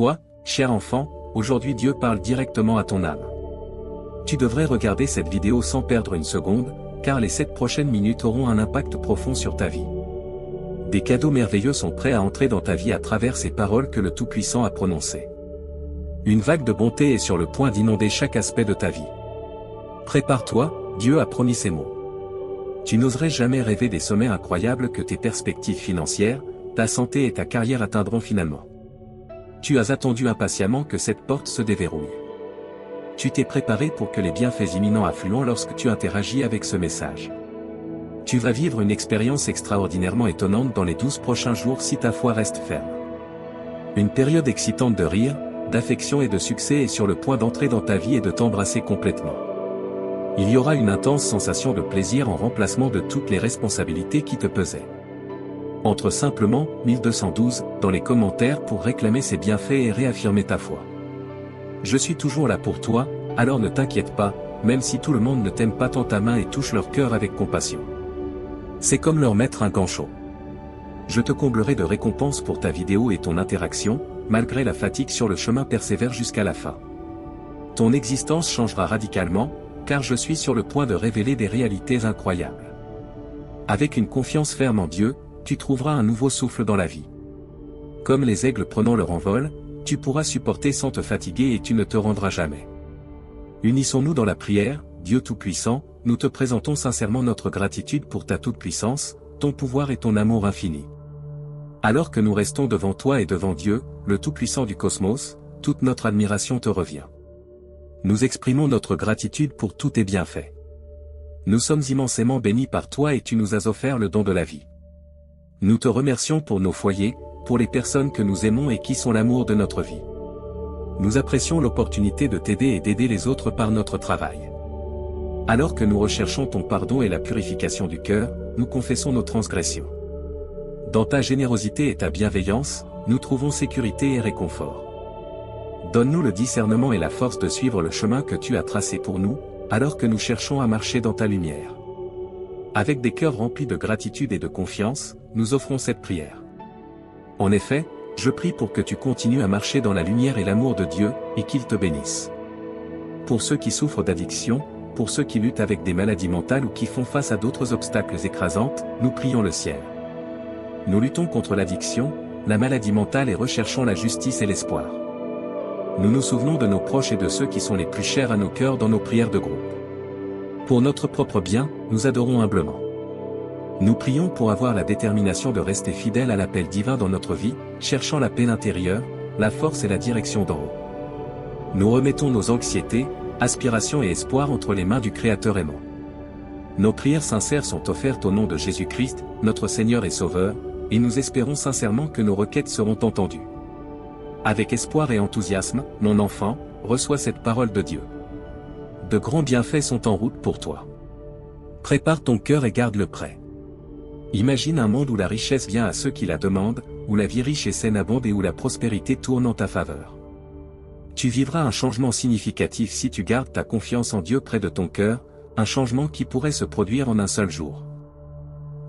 toi, cher enfant, aujourd'hui Dieu parle directement à ton âme. Tu devrais regarder cette vidéo sans perdre une seconde, car les 7 prochaines minutes auront un impact profond sur ta vie. Des cadeaux merveilleux sont prêts à entrer dans ta vie à travers ces paroles que le Tout-Puissant a prononcées. Une vague de bonté est sur le point d'inonder chaque aspect de ta vie. Prépare-toi, Dieu a promis ces mots. Tu n'oserais jamais rêver des sommets incroyables que tes perspectives financières, ta santé et ta carrière atteindront finalement. Tu as attendu impatiemment que cette porte se déverrouille. Tu t'es préparé pour que les bienfaits imminents affluent lorsque tu interagis avec ce message. Tu vas vivre une expérience extraordinairement étonnante dans les 12 prochains jours si ta foi reste ferme. Une période excitante de rire, d'affection et de succès est sur le point d'entrer dans ta vie et de t'embrasser complètement. Il y aura une intense sensation de plaisir en remplacement de toutes les responsabilités qui te pesaient. Entre simplement 1212 dans les commentaires pour réclamer ces bienfaits et réaffirmer ta foi. Je suis toujours là pour toi, alors ne t'inquiète pas, même si tout le monde ne t'aime pas, tends ta main et touche leur cœur avec compassion. C'est comme leur mettre un gant chaud. Je te comblerai de récompenses pour ta vidéo et ton interaction, malgré la fatigue sur le chemin, persévère jusqu'à la fin. Ton existence changera radicalement, car je suis sur le point de révéler des réalités incroyables. Avec une confiance ferme en Dieu, tu trouveras un nouveau souffle dans la vie. Comme les aigles prenant leur envol, tu pourras supporter sans te fatiguer et tu ne te rendras jamais. Unissons-nous dans la prière, Dieu Tout-Puissant, nous te présentons sincèrement notre gratitude pour ta toute-puissance, ton pouvoir et ton amour infini. Alors que nous restons devant toi et devant Dieu, le Tout-Puissant du cosmos, toute notre admiration te revient. Nous exprimons notre gratitude pour tous tes bienfaits. Nous sommes immensément bénis par toi et tu nous as offert le don de la vie. Nous te remercions pour nos foyers, pour les personnes que nous aimons et qui sont l'amour de notre vie. Nous apprécions l'opportunité de t'aider et d'aider les autres par notre travail. Alors que nous recherchons ton pardon et la purification du cœur, nous confessons nos transgressions. Dans ta générosité et ta bienveillance, nous trouvons sécurité et réconfort. Donne-nous le discernement et la force de suivre le chemin que tu as tracé pour nous, alors que nous cherchons à marcher dans ta lumière. Avec des cœurs remplis de gratitude et de confiance, nous offrons cette prière. En effet, je prie pour que tu continues à marcher dans la lumière et l'amour de Dieu, et qu'il te bénisse. Pour ceux qui souffrent d'addiction, pour ceux qui luttent avec des maladies mentales ou qui font face à d'autres obstacles écrasants, nous prions le ciel. Nous luttons contre l'addiction, la maladie mentale et recherchons la justice et l'espoir. Nous nous souvenons de nos proches et de ceux qui sont les plus chers à nos cœurs dans nos prières de groupe. Pour notre propre bien, nous adorons humblement. Nous prions pour avoir la détermination de rester fidèles à l'appel divin dans notre vie, cherchant la paix intérieure, la force et la direction d'en haut. Nous remettons nos anxiétés, aspirations et espoirs entre les mains du Créateur aimant. Nos prières sincères sont offertes au nom de Jésus-Christ, notre Seigneur et Sauveur, et nous espérons sincèrement que nos requêtes seront entendues. Avec espoir et enthousiasme, mon enfant, reçois cette parole de Dieu. De grands bienfaits sont en route pour toi. Prépare ton cœur et garde-le prêt. Imagine un monde où la richesse vient à ceux qui la demandent, où la vie riche et saine abonde et où la prospérité tourne en ta faveur. Tu vivras un changement significatif si tu gardes ta confiance en Dieu près de ton cœur, un changement qui pourrait se produire en un seul jour.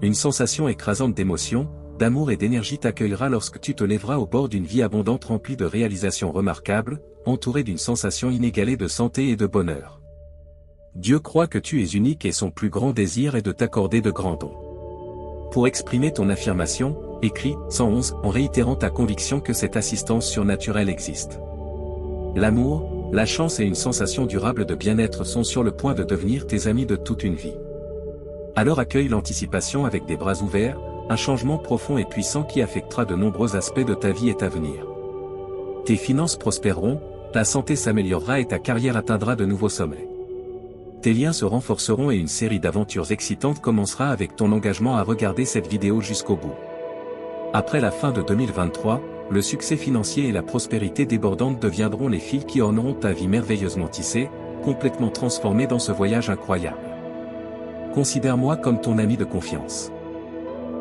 Une sensation écrasante d'émotion, d'amour et d'énergie t'accueillera lorsque tu te lèveras au bord d'une vie abondante remplie de réalisations remarquables, entourée d'une sensation inégalée de santé et de bonheur. Dieu croit que tu es unique et son plus grand désir est de t'accorder de grands dons. Pour exprimer ton affirmation, écris 111 en réitérant ta conviction que cette assistance surnaturelle existe. L'amour, la chance et une sensation durable de bien-être sont sur le point de devenir tes amis de toute une vie. Alors accueille l'anticipation avec des bras ouverts, un changement profond et puissant qui affectera de nombreux aspects de ta vie et ta venir. Tes finances prospéreront, ta santé s'améliorera et ta carrière atteindra de nouveaux sommets. Tes liens se renforceront et une série d'aventures excitantes commencera avec ton engagement à regarder cette vidéo jusqu'au bout. Après la fin de 2023, le succès financier et la prospérité débordante deviendront les fils qui orneront ta vie merveilleusement tissée, complètement transformée dans ce voyage incroyable. Considère-moi comme ton ami de confiance.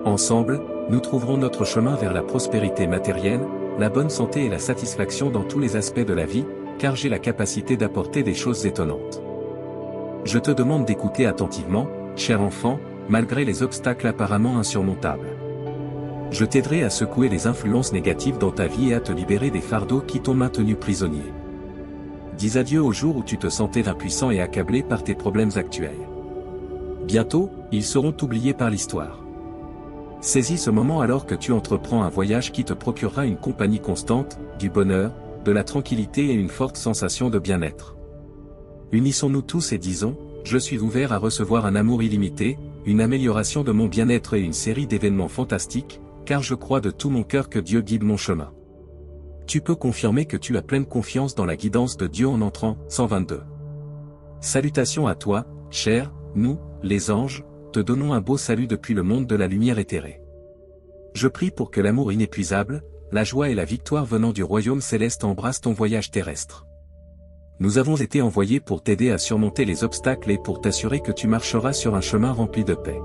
Ensemble, nous trouverons notre chemin vers la prospérité matérielle, la bonne santé et la satisfaction dans tous les aspects de la vie, car j'ai la capacité d'apporter des choses étonnantes. Je te demande d'écouter attentivement, cher enfant, malgré les obstacles apparemment insurmontables. Je t'aiderai à secouer les influences négatives dans ta vie et à te libérer des fardeaux qui t'ont maintenu prisonnier. Dis adieu au jour où tu te sentais impuissant et accablé par tes problèmes actuels. Bientôt, ils seront oubliés par l'histoire. Saisis ce moment alors que tu entreprends un voyage qui te procurera une compagnie constante, du bonheur, de la tranquillité et une forte sensation de bien-être. Unissons-nous tous et disons, je suis ouvert à recevoir un amour illimité, une amélioration de mon bien-être et une série d'événements fantastiques, car je crois de tout mon cœur que Dieu guide mon chemin. Tu peux confirmer que tu as pleine confiance dans la guidance de Dieu en entrant, 122. Salutations à toi, cher, nous, les anges, te donnons un beau salut depuis le monde de la lumière éthérée. Je prie pour que l'amour inépuisable, la joie et la victoire venant du royaume céleste embrassent ton voyage terrestre. Nous avons été envoyés pour t'aider à surmonter les obstacles et pour t'assurer que tu marcheras sur un chemin rempli de paix.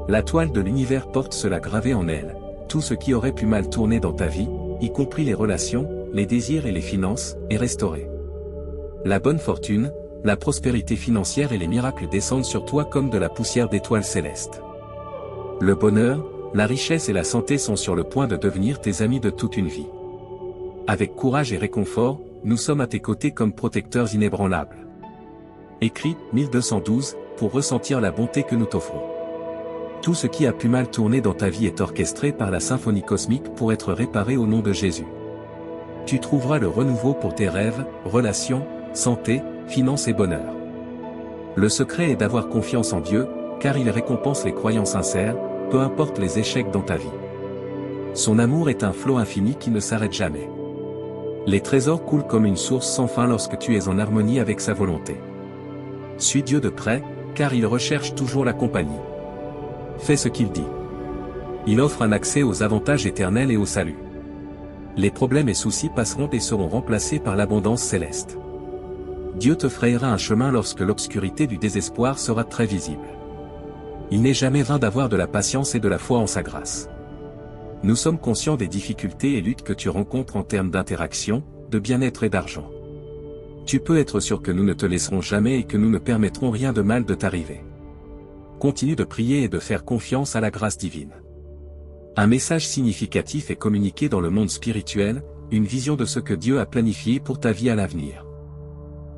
La toile de l'univers porte cela gravé en elle, tout ce qui aurait pu mal tourner dans ta vie, y compris les relations, les désirs et les finances, est restauré. La bonne fortune, la prospérité financière et les miracles descendent sur toi comme de la poussière d'étoiles célestes. Le bonheur, la richesse et la santé sont sur le point de devenir tes amis de toute une vie. Avec courage et réconfort, nous sommes à tes côtés comme protecteurs inébranlables. Écrit 1212, pour ressentir la bonté que nous t'offrons. Tout ce qui a pu mal tourner dans ta vie est orchestré par la symphonie cosmique pour être réparé au nom de Jésus. Tu trouveras le renouveau pour tes rêves, relations, santé, finances et bonheur. Le secret est d'avoir confiance en Dieu, car il récompense les croyants sincères, peu importe les échecs dans ta vie. Son amour est un flot infini qui ne s'arrête jamais. Les trésors coulent comme une source sans fin lorsque tu es en harmonie avec sa volonté. Suis Dieu de près, car il recherche toujours la compagnie. Fais ce qu'il dit. Il offre un accès aux avantages éternels et au salut. Les problèmes et soucis passeront et seront remplacés par l'abondance céleste. Dieu te frayera un chemin lorsque l'obscurité du désespoir sera très visible. Il n'est jamais vain d'avoir de la patience et de la foi en sa grâce. Nous sommes conscients des difficultés et luttes que tu rencontres en termes d'interaction, de bien-être et d'argent. Tu peux être sûr que nous ne te laisserons jamais et que nous ne permettrons rien de mal de t'arriver. Continue de prier et de faire confiance à la grâce divine. Un message significatif est communiqué dans le monde spirituel, une vision de ce que Dieu a planifié pour ta vie à l'avenir.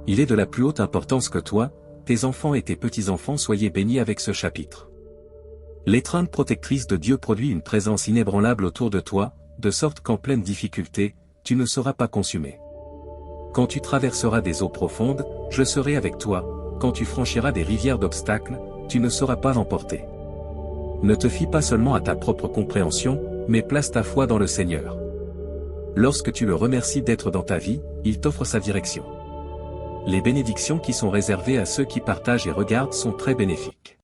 Il est de la plus haute importance que toi, tes enfants et tes petits-enfants soyez bénis avec ce chapitre. L'étreinte protectrice de Dieu produit une présence inébranlable autour de toi, de sorte qu'en pleine difficulté, tu ne seras pas consumé. Quand tu traverseras des eaux profondes, je serai avec toi, quand tu franchiras des rivières d'obstacles, tu ne seras pas emporté. Ne te fie pas seulement à ta propre compréhension, mais place ta foi dans le Seigneur. Lorsque tu le remercies d'être dans ta vie, il t'offre sa direction. Les bénédictions qui sont réservées à ceux qui partagent et regardent sont très bénéfiques.